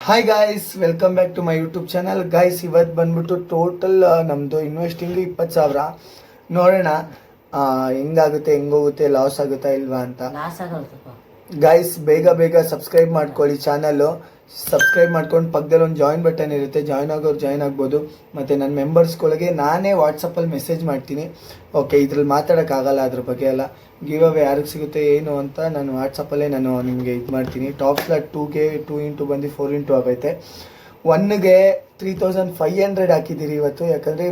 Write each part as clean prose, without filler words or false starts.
Hi guys, welcome back to my YouTube channel. Guys, ಇವತ್ತು ಬಂದ್ಬಿಟ್ಟು total ನಮ್ಮದು investing 20,000. ನೋಡೋಣ ಹೆಂಗಾಗುತ್ತೆ, ಹೆಂಗೋಗುತ್ತೆ, ಲಾಸ್ ಆಗುತ್ತಾ ಇಲ್ವಾ ಅಂತ. ಗಾಯ್ಸ್, ಬೇಗ ಸಬ್ಸ್ಕ್ರೈಬ್ ಮಾಡ್ಕೊಳ್ಳಿ ಚಾನಲ್ಲು. ಸಬ್ಸ್ಕ್ರೈಬ್ ಮಾಡ್ಕೊಂಡು ಪಕ್ಕದಲ್ಲಿ ಒಂದು ಜಾಯಿನ್ ಬಟನ್ ಇರುತ್ತೆ, ಜಾಯ್ನ್ ಆಗೋರು ಜಾಯ್ನ್ ಆಗ್ಬೋದು. ಮತ್ತು ನನ್ನ ಮೆಂಬರ್ಸ್ಗಳಿಗೆ ನಾನೇ ವಾಟ್ಸಪ್ಪಲ್ಲಿ ಮೆಸೇಜ್ ಮಾಡ್ತೀನಿ. ಓಕೆ, ಇದ್ರಲ್ಲಿ ಮಾತಾಡೋಕ್ಕಾಗಲ್ಲ, ಅದ್ರ ಬಗ್ಗೆ ಎಲ್ಲ ಗಿವ್ ಅವೇ ಯಾರಿಗೆ ಸಿಗುತ್ತೆ ಏನು ಅಂತ ನಾನು ವಾಟ್ಸಪ್ಪಲ್ಲೇ ನಾನು ನಿಮಗೆ ಇದು ಮಾಡ್ತೀನಿ. ಟಾಪ್ ಸ್ಲಾಟ್ 2ಗೆ 2 ಇಂಟು ಬಂದು 4 ಇಂಟು ಆಗೈತೆ. 1ಗೆ 3,500 ಹಾಕಿದ್ದೀರಿ ಇವತ್ತು, ಯಾಕಂದರೆ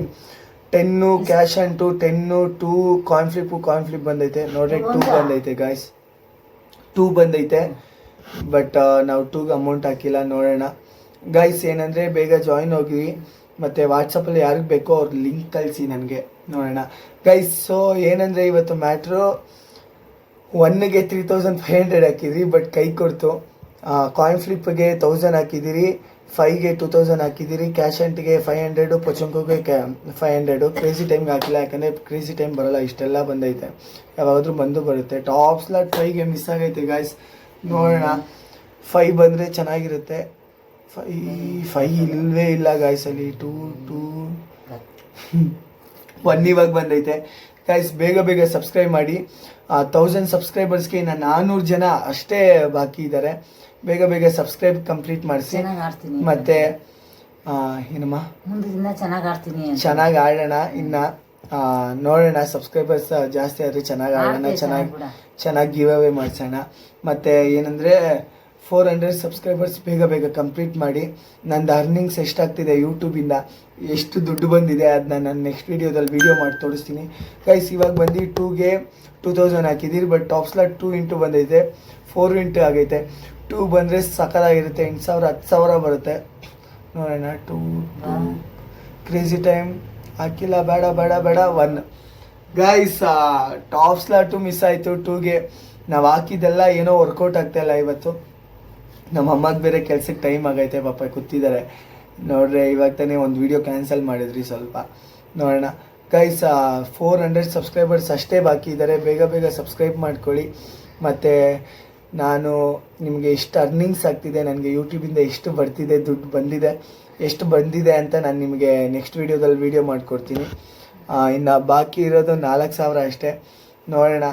10 ಕ್ಯಾಶ್ ಅಂಟು 10 2 ಕಾನ್ಫ್ಲಿಪ್ ಬಂದೈತೆ. ನೋಡ್ರಿ 2 ಬಂದೈತೆ ಗಾಯ್ಸ್, 2 ಬಂದೈತೆ. ಬಟ್ ನಾವು 2ಗೆ ಅಮೌಂಟ್ ಹಾಕಿಲ್ಲ. ನೋಡೋಣ ಗೈಸ್, ಏನಂದರೆ ಬೇಗ ಜಾಯಿನ್ ಹೋಗಿ ಮತ್ತು ವಾಟ್ಸಪ್ಪಲ್ಲಿ ಯಾರಿಗೆ ಬೇಕೋ ಅವ್ರ ಲಿಂಕ್ ಕಳಿಸಿ ನನಗೆ. ನೋಡೋಣ ಗೈಸ್. ಸೊ ಏನಂದರೆ ಇವತ್ತು ಮ್ಯಾಟ್ರು 1ಗೆ 3,500 ಹಾಕಿದ್ರಿ, ಬಟ್ ಕೈ ಕೊಡ್ತು. ಕಾಯಿನ್ ಫ್ಲಿಪ್ಗೆ 1,000 ಹಾಕಿದ್ದೀರಿ, 5ಗೆ 2,000 ಹಾಕಿದ್ದೀರಿ, ಕ್ಯಾಶ್ ಅಂಟಿಗೆ 500, ಪೊಚಂಕೋಗೆ 500. ಕ್ರೇಜಿ ಟೈಮ್ಗೆ ಹಾಕಿಲ್ಲ, ಯಾಕಂದರೆ ಕ್ರೇಜಿ ಟೈಮ್ ಬರೋಲ್ಲ. ಇಷ್ಟೆಲ್ಲ ಬಂದೈತೆ, ಯಾವಾಗಾದ್ರೂ ಬರುತ್ತೆ. ಟಾಪ್ ಸ್ಲಾಟ್ 5ಗೆ ಮಿಸ್ ಆಗೈತೆ ಗಾಯ್ಸ್. ನೋಡೋಣ 5 ಬಂದರೆ ಚೆನ್ನಾಗಿರುತ್ತೆ. 5 ಇಲ್ಲವೇ ಇಲ್ಲ ಗಾಯ್ಸಲ್ಲಿ. 2 1 ಇವಾಗ ಬಂದೈತೆ ಗಾಯ್ಸ್. ಬೇಗ ಸಬ್ಸ್ಕ್ರೈಬ್ ಮಾಡಿ. 1000 ಸಬ್ಸ್ಕ್ರೈಬರ್ಸ್ಗೆ ಇನ್ನು 400 ಜನ ಅಷ್ಟೇ ಬಾಕಿ ಇದ್ದಾರೆ. ಬೇಗ ಸಬ್ಸ್ಕ್ರೈಬ್ ಕಂಪ್ಲೀಟ್ ಮಾಡಿಸಿ. ಮತ್ತು ಏನಮ್ಮ ಚೆನ್ನಾಗಿ ಆಡೋಣ. ಇನ್ನು ನೋಡೋಣ, ಸಬ್ಸ್ಕ್ರೈಬರ್ಸ್ ಜಾಸ್ತಿ ಆದರೆ ಚೆನ್ನಾಗಿ ಆಡೋಣ, ಚೆನ್ನಾಗಿ ಗಿವ್ ಅವೇ ಮಾಡಿಸೋಣ. ಮತ್ತು ಏನಂದರೆ 400 ಸಬ್ಸ್ಕ್ರೈಬರ್ಸ್ ಬೇಗ ಕಂಪ್ಲೀಟ್ ಮಾಡಿ. ನಂದು ಅರ್ನಿಂಗ್ಸ್ ಎಷ್ಟಾಗ್ತಿದೆ ಯೂಟ್ಯೂಬಿಂದ, ಎಷ್ಟು ದುಡ್ಡು ಬಂದಿದೆ ಅದನ್ನ ನಾನು ನೆಕ್ಸ್ಟ್ ವೀಡಿಯೋದಲ್ಲಿ ವೀಡಿಯೋ ಮಾಡಿ ತೋರಿಸ್ತೀನಿ ಗೈಸ್. ಇವಾಗ ಬಂದು 2ಗೆ 2,000 ಹಾಕಿದ್ದೀರಿ, ಬಟ್ ಟಾಪ್ ಸ್ಲಾಟ್ 2 ಇಂಟು ಬಂದೈತೆ, 4 ಇಂಟು ಆಗೈತೆ. 2 ಬಂದರೆ ಸಕ್ಕತ್ತಾಗಿರುತ್ತೆ, 8,000 10,000 ಬರುತ್ತೆ. ನೋಡೋಣ 2 ಕ್ರೇಜಿ ಟೈಮ್ ಹಾಕಿಲ್ಲ, ಬೇಡ 1 ಗೈಸ್. ಟಾಪ್ ಸ್ಲಾಟು ಮಿಸ್ ಆಯಿತು. 2ಗೆ ನಾವು ಹಾಕಿದ್ದೆಲ್ಲ ಏನೋ ವರ್ಕೌಟ್ ಆಗ್ತಾಯಿಲ್ಲ ಇವತ್ತು. ನಮ್ಮ ಅಮ್ಮಗೆ ಬೇರೆ ಕೆಲ್ಸಕ್ಕೆ ಟೈಮ್ ಆಗೈತೆ, ಪಾಪ ಕೂತಿದ್ದಾರೆ. ನೋಡ್ರೆ ಇವಾಗ ತಾನೇ ಒಂದು ವಿಡಿಯೋ ಕ್ಯಾನ್ಸಲ್ ಮಾಡಿದ್ರಿ ಸ್ವಲ್ಪ. ನೋಡೋಣ ಗೈಸ್, 400 ಸಬ್ಸ್ಕ್ರೈಬರ್ಸ್ ಅಷ್ಟೇ ಬಾಕಿ ಇದ್ದಾರೆ. ಬೇಗ ಸಬ್ಸ್ಕ್ರೈಬ್ ಮಾಡ್ಕೊಳ್ಳಿ. ಮತ್ತು ನಾನು ನಿಮಗೆ ಎಷ್ಟು ಅರ್ನಿಂಗ್ಸ್ ಆಗ್ತಿದೆ, ನನಗೆ ಯೂಟ್ಯೂಬಿಂದ ಎಷ್ಟು ಬರ್ತಿದೆ, ದುಡ್ಡು ಬಂದಿದೆ, ಎಷ್ಟು ಬಂದಿದೆ ಅಂತ ನಾನು ನಿಮಗೆ ನೆಕ್ಸ್ಟ್ ವೀಡಿಯೋದಲ್ಲಿ ವೀಡಿಯೋ ಮಾಡಿಕೊಡ್ತೀನಿ. ಇನ್ನು ಬಾಕಿ ಇರೋದು 4,000 ಅಷ್ಟೇ. ನೋಡೋಣ.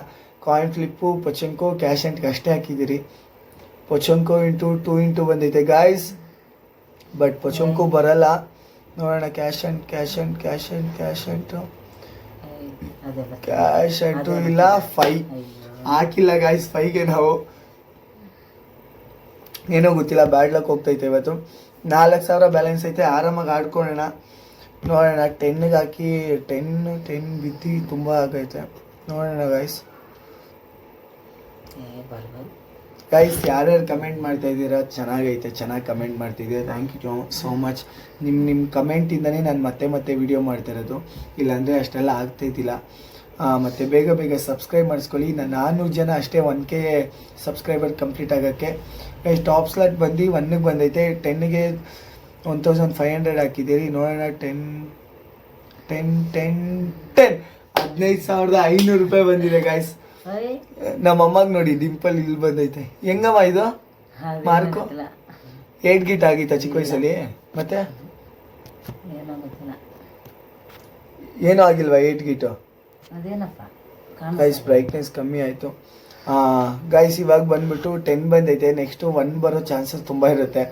ಕಾಯಿನ್ ಫ್ಲಿಪ್ಪು, ಪೊಚಂಕೋ, ಕ್ಯಾಶ್ ಅಂಟ್ಗೆ ಅಷ್ಟೇ ಹಾಕಿದ್ದೀರಿ. ಪೊಚಂಕೋ ಇಂಟು 2 ಇಂಟು ಬಂದೈತೆ ಗಾಯ್ಸ್, ಬಟ್ ಪೊಚಂಕೋ ಬರಲ್ಲ. ನೋಡೋಣ. ಕ್ಯಾಶ್ ಅಂಟು ಇಲ್ಲ, 5 ಹಾಕಿಲ್ಲ ಗಾಯ್ಸ್. 5ಗೆ ನಾವು ಏನೋ ಗೊತ್ತಿಲ್ಲ, ಬ್ಯಾಡ್ ಲಕ್ ಹೋಗ್ತೈತೆ ಇವತ್ತು. 4,000 ಬ್ಯಾಲೆನ್ಸ್ ಐತೆ, ಆರಾಮಾಗಿ ಆಡ್ಕೊಳ್ಳೋಣ. ನೋಡೋಣ 10ಗೆ ಹಾಕಿ 10 ಬಿದ್ದು ತುಂಬ ಆಗೈತೆ. ನೋಡೋಣ ಗಾಯ್ಸ್. ಯಾರ್ಯಾರು ಕಮೆಂಟ್ ಮಾಡ್ತಾ ಇದ್ದೀರಾ, ಚೆನ್ನಾಗಿ ಕಮೆಂಟ್ ಮಾಡ್ತಿದ್ದೀರಾ. Thank you so much. ನಿಮ್ಮ ಕಮೆಂಟಿಂದನೇ ನಾನು ಮತ್ತೆ ವಿಡಿಯೋ ಮಾಡ್ತಿರೋದು, ಇಲ್ಲಾಂದರೆ ಅಷ್ಟೆಲ್ಲ ಆಗ್ತಾಯಿದ್ದಿಲ್ಲ. ಮತ್ತು ಬೇಗ ಸಬ್ಸ್ಕ್ರೈಬ್ ಮಾಡಿಸ್ಕೊಳ್ಳಿ. ನಾನು 400 ಜನ ಅಷ್ಟೇ 1K ಸಬ್ಸ್ಕ್ರೈಬರ್ ಕಂಪ್ಲೀಟ್ ಆಗೋಕ್ಕೆ. ಟಾಪ್ ಸ್ಲಾಟ್ ಬಂದು 1ಗೆ ಬಂದೈತೆ, 10ಗೆ 1,500 ಹಾಕಿದ್ದೀರಿ. ನೋಡೋಣ 10 15,500 ರೂಪಾಯಿ ಬಂದಿದೆ ಗಾಯ್ಸ್. ನಮ್ಮ ಅಮ್ಮಗೆ ನೋಡಿ, ಡಿಂಪಲ್ ಇಲ್ಲಿ ಬಂದೈತೆ. ಹೆಂಗಮ್ಮ ಇದು ಮಾರ್ಕು? 8 ಗೀಟ್ ಆಗಿತ್ತಾ ಚಿಕ್ಕ ವಯಸ್ಸಲ್ಲಿ? ಮತ್ತೆ ಏನೂ ಆಗಿಲ್ವಾ 8 ಗೀಟು? ಗೈಸ್, ಬ್ರೈಟ್ನೆಸ್ ಕಮ್ಮಿ ಆಯಿತು. ಗೈಸ್, ಇವಾಗ ಬಂದ್ಬಿಟ್ಟು 10 ಬಂದೈತೆ. ನೆಕ್ಸ್ಟು 1 ಬರೋ ಚಾನ್ಸಸ್ ತುಂಬ ಇರುತ್ತೆ,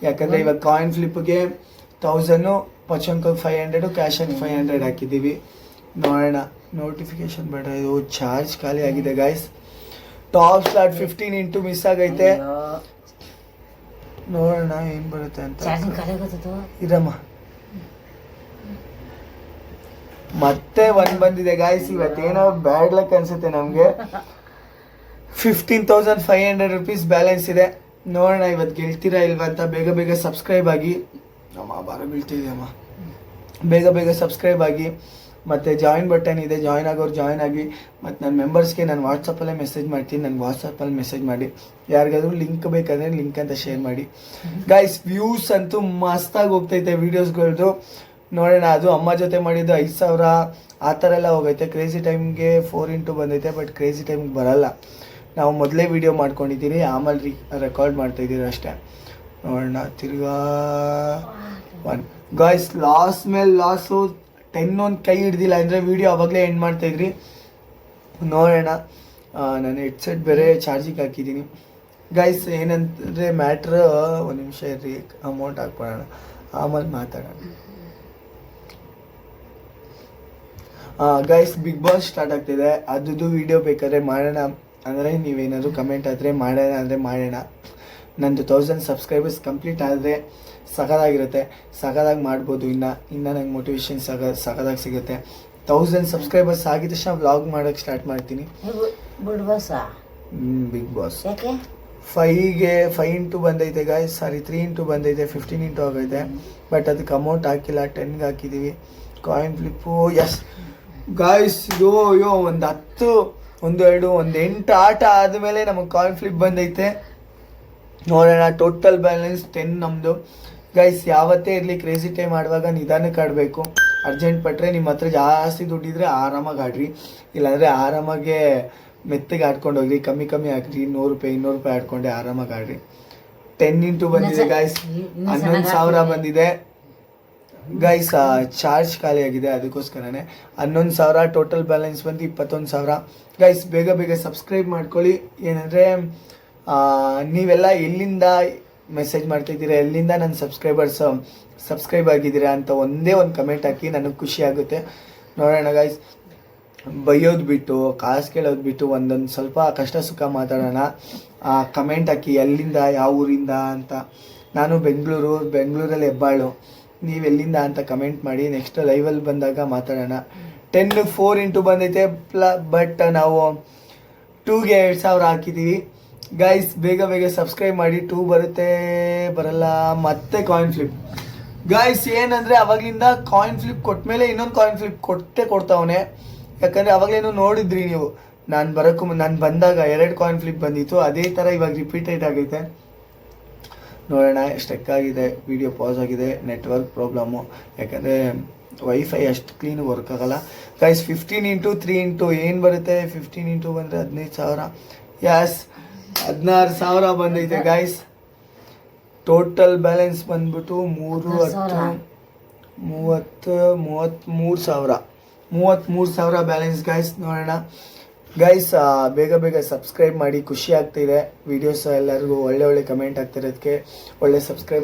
ಯಾಕಂದರೆ ಇವಾಗ ಕಾಯಿನ್ ಫ್ಲಿಪ್ಗೆ 1,000, ಪೊಚಂಕೋಗೆ 500, ಕ್ಯಾಶ್ ಅಂಡ್ 500 ಹಾಕಿದ್ದೀವಿ. ನೋಡೋಣ. ನೋಟಿಫಿಕೇಶನ್ ಬೇಡ, ಇದು ಚಾರ್ಜ್ ಖಾಲಿ ಆಗಿದೆ guys. Top slot 15 into miss ಆಗೈತೆ. ನೋಡೋಣ ಏನು ಬರುತ್ತೆ ಅಂತ. ಇರಮ್ಮ, ಮತ್ತೆ 1 ಬಂದಿದೆ ಗಾಯ್ಸ್. ಇವತ್ತೇನೋ ಬ್ಯಾಡ್ ಲಕ್ ಅನ್ಸುತ್ತೆ ನಮಗೆ. 15,500 ರೂಪೀಸ್ ಬ್ಯಾಲೆನ್ಸ್ ಇದೆ. ನೋಡೋಣ ಇವತ್ತು ಗೆಲ್ತೀರಾ ಇಲ್ವಾ ಅಂತ. ಬೇಗ ಸಬ್ಸ್ಕ್ರೈಬ್ ಆಗಿ. ಅಮ್ಮ ಬಾರ ಬೀಳ್ತಿದೆ ಅಮ್ಮ. ಬೇಗ ಸಬ್ಸ್ಕ್ರೈಬ್ ಆಗಿ. ಮತ್ತು ಜಾಯಿನ್ ಬಟನ್ ಇದೆ, ಜಾಯಿನ್ ಆಗೋರು ಜಾಯಿನ್ ಆಗಿ. ಮತ್ತು ನನ್ನ ಮೆಂಬರ್ಸ್ಗೆ ನಾನು ವಾಟ್ಸಪ್ಪಲ್ಲೇ ಮೆಸೇಜ್ ಮಾಡ್ತೀನಿ, ನನಗೆ ವಾಟ್ಸಪ್ಪಲ್ಲಿ ಮೆಸೇಜ್ ಮಾಡಿ. ಯಾರಿಗಾದ್ರೂ ಲಿಂಕ್ ಬೇಕಾದರೆ ಲಿಂಕ್ ಅಂತ ಶೇರ್ ಮಾಡಿ ಗಾಯ್ಸ್. ವ್ಯೂಸ್ ಅಂತೂ ಮಸ್ತಾಗಿ ಹೋಗ್ತೈತೆ ವೀಡಿಯೋಸ್ಗಳದ್ದು. ನೋಡೋಣ. ಅದು ಅಮ್ಮ ಜೊತೆ ಮಾಡಿದ್ದು 5,000 ಆ ಥರ ಎಲ್ಲ ಹೋಗೈತೆ. ಕ್ರೇಜಿ ಟೈಮ್ಗೆ 4 ಇಂಟು ಬಂದೈತೆ, ಬಟ್ ಕ್ರೇಜಿ ಟೈಮ್ಗೆ ಬರಲ್ಲ. ನಾವು ಮೊದಲೇ ವೀಡಿಯೋ ಮಾಡ್ಕೊಂಡಿದ್ದೀರಿ, ಆಮೇಲೆ ರೆಕಾರ್ಡ್ ಮಾಡ್ತಾಯಿದ್ದೀರಿ ಅಷ್ಟೇ. ನೋಡೋಣ ತಿರ್ಗಾ 1 ಗಾಯ್ಸ್ ಲಾಸ್ ಮೇಲೆ ಲಾಸು 10 ಒಂದು ಕೈ ಹಿಡ್ದಿಲ್ಲ ಅಂದರೆ ವಿಡಿಯೋ ಅವಾಗಲೇ ಎಂಡ್ ಮಾಡ್ತಾಯಿದ್ರಿ. ನೋಡೋಣ, ನಾನು ಹೆಡ್ಸೆಟ್ ಬೇರೆ ಚಾರ್ಜಿಗೆ ಹಾಕಿದ್ದೀನಿ. ಗೈಸ್ ಏನಂದರೆ ಮ್ಯಾಟ್ರ್, ಒಂದು ನಿಮಿಷ ಇರ್ರಿ, ಅಮೌಂಟ್ ಹಾಕ್ಕೊಳ್ಳೋಣ, ಆಮೇಲೆ ಮಾತಾಡೋಣ. ಗೈಸ್ ಬಿಗ್ ಬಾಸ್ ಸ್ಟಾರ್ಟ್ ಆಗ್ತಿದೆ, ಅದ್ದು ವಿಡಿಯೋ ಬೇಕಾದ್ರೆ ಮಾಡೋಣ ಅಂದರೆ ನೀವೇನಾದರೂ ಕಮೆಂಟ್ ಆದರೆ ಮಾಡೋಣ ಅಂದರೆ ಮಾಡೋಣ. ನಂದು 1000 ಸಬ್ಸ್ಕ್ರೈಬರ್ಸ್ ಕಂಪ್ಲೀಟ್ ಆದರೆ ಸಖತ್ತಾಗಿರುತ್ತೆ, ಸಖತ್ತಾಗಿ ಮಾಡ್ಬೋದು. ಇನ್ನು ನಂಗೆ ಮೋಟಿವೇಶನ್ ಸಖತ್ತಾಗಿ ಸಿಗುತ್ತೆ. 1000 ಸಬ್ಸ್ಕ್ರೈಬರ್ಸ್ ಆಗಿದ ತಕ್ಷಣ ವ್ಲಾಗ್ ಮಾಡೋಕ್ಕೆ ಸ್ಟಾರ್ಟ್ ಮಾಡ್ತೀನಿ. ಬಿಗ್ ಬಾಸ್ 5 ಇಂಟು ಬಂದೈತೆ ಗಾಯ್ಸ್, 3 ಇಂಟು ಬಂದೈತೆ, 15 ಇಂಟು ಆಗೈತೆ. ಬಟ್ ಅದಕ್ಕೆ ಅಮೌಂಟ್ ಹಾಕಿಲ್ಲ, 10ಗೆ ಹಾಕಿದ್ದೀವಿ. ಕಾಯಿನ್ ಫ್ಲಿಪ್ಪು ಎಸ್ ಗಾಯ್ಸ್, ಯೋ ಒಂದು 10, 1, 2, 8 ಆಟ ಆದಮೇಲೆ ನಮಗೆ ಕಾಯಿನ್ ಫ್ಲಿಪ್ ಬಂದೈತೆ. ನೋಡೋಣ, ಟೋಟಲ್ ಬ್ಯಾಲೆನ್ಸ್ 10 ನಮ್ಮದು. ಗೈಸ್ ಯಾವತ್ತೇ ಇರಲಿ ಕ್ರೇಜಿ ಟೈಮ್ ಆಡುವಾಗ ನಿಧಾನಕ್ಕೆ ಆಡಬೇಕು. ಅರ್ಜೆಂಟ್ ಪಟ್ಟರೆ ನಿಮ್ಮ ಹತ್ರ ಜಾಸ್ತಿ ದುಡ್ಡಿದ್ರೆ ಆರಾಮಾಗಿ ಆಡ್ರಿ, ಇಲ್ಲಾಂದರೆ ಆರಾಮಾಗೆ ಮೆತ್ತಗೆ ಆಡ್ಕೊಂಡು ಹೋಗ್ರಿ. ಕಮ್ಮಿ ಹಾಕ್ರಿ, 100 ರೂಪಾಯಿ 200 ರೂಪಾಯಿ ಆಡ್ಕೊಂಡೆ ಆರಾಮಾಗಿ ಆಡ್ರಿ. 10 ಇಂಟು ಬಂದಿದೆ ಗಾಯ್ಸ್, 11,000 ಬಂದಿದೆ ಗೈಸ್. ಚಾರ್ಜ್ ಖಾಲಿ ಆಗಿದೆ, ಅದಕ್ಕೋಸ್ಕರನೇ 11,000. ಟೋಟಲ್ ಬ್ಯಾಲೆನ್ಸ್ ಬಂದು 21,000. ಗೈಸ್ ಬೇಗ ಸಬ್ಸ್ಕ್ರೈಬ್ ಮಾಡ್ಕೊಳ್ಳಿ. ಏನಂದರೆ ನೀವೆಲ್ಲ ಎಲ್ಲಿಂದ ಮೆಸೇಜ್ ಮಾಡ್ತಿದ್ದೀರಾ, ಎಲ್ಲಿಂದ ನನ್ನ ಸಬ್ಸ್ಕ್ರೈಬ್ ಆಗಿದ್ದೀರಾ ಅಂತ ಒಂದೇ ಒಂದು ಕಮೆಂಟ್ ಹಾಕಿ, ನನಗೆ ಖುಷಿ ಆಗುತ್ತೆ. ನೋಡೋಣ ಗೈಸ್, ಬೈಯೋದು ಬಿಟ್ಟು, ಕಾಸು ಕೇಳೋದು ಬಿಟ್ಟು ಒಂದೊಂದು ಸ್ವಲ್ಪ ಕಷ್ಟ ಸುಖ ಮಾತಾಡೋಣ. ಕಮೆಂಟ್ ಹಾಕಿ, ಎಲ್ಲಿಂದ, ಯಾವ ಊರಿಂದ ಅಂತ. ನಾನು ಬೆಂಗಳೂರಲ್ಲಿ ಹೆಬ್ಬಾಳು, ನೀವು ಎಲ್ಲಿಂದ ಅಂತ ಕಮೆಂಟ್ ಮಾಡಿ. ನೆಕ್ಸ್ಟ್ ಲೈವಲ್ಲಿ ಬಂದಾಗ ಮಾತಾಡೋಣ. 10 4 ಇಂಟು ಬಂದೈತೆ, ಬಟ್ ನಾವು 2ಗೆ 2,000 ಹಾಕಿದ್ದೀವಿ. ಗೈಸ್ ಬೇಗ ಸಬ್ಸ್ಕ್ರೈಬ್ ಮಾಡಿ. 2 ಬರುತ್ತೆ ಬರಲ್ಲ. ಮತ್ತೆ ಕಾಯಿನ್ ಫ್ಲಿಪ್ ಗೈಸ್, ಏನಂದರೆ ಅವಾಗಲಿಂದ ಕಾಯಿನ್ ಫ್ಲಿಪ್ ಕೊಟ್ಟಮೇಲೆ ಇನ್ನೊಂದು ಕಾಯಿನ್ ಫ್ಲಿಪ್ ಕೊಡ್ತಾವನೆ. ಯಾಕಂದರೆ ಅವಾಗಲೇನು ನೋಡಿದ್ರಿ ನೀವು, ನಾನು ಬಂದಾಗ 2 ಕಾಯಿನ್ ಫ್ಲಿಪ್ ಬಂದಿತ್ತು. ಅದೇ ಥರ ಇವಾಗ ರಿಪೀಟೆಡ್ ಆಗೈತೆ. ನೋಡೋಣ, ಸ್ಟೆಕ್ ಆಗಿದೆ, ವಿಡಿಯೋ ಪಾಸ್ ಆಗಿದೆ, ನೆಟ್ವರ್ಕ್ ಪ್ರಾಬ್ಲಮ್ಮು. ಯಾಕಂದರೆ ವೈಫೈ ಅಷ್ಟು ಕ್ಲೀನ್ ವರ್ಕ್ ಆಗಲ್ಲ. ಗೈಸ್ 15 ಇಂಟು 3 ಇಂಟು ಏನು ಬರುತ್ತೆ? 15 ಇಂಟು ಬಂದರೆ 15,000. ಎಸ್ 16,000 ಬಂದೈತೆ ಗೈಸ್. ಟೋಟಲ್ ಬ್ಯಾಲೆನ್ಸ್ ಬಂದ್ಬಿಟ್ಟು 33,000 ಬ್ಯಾಲೆನ್ಸ್ ಗೈಸ್. ನೋಡೋಣ ಗೈಸ್, ಬೇಗ ಸಬ್ಸ್ಕ್ರೈಬ್ ಮಾಡಿ. ಖುಷಿ ಆಗ್ತಿದೆ ವೀಡಿಯೋಸ್ ಎಲ್ಲರಿಗೂ ಒಳ್ಳೆ ಕಮೆಂಟ್ ಆಗ್ತಿರೋದಕ್ಕೆ. ಒಳ್ಳೆ ಸಬ್ಸ್ಕ್ರೈಬರ್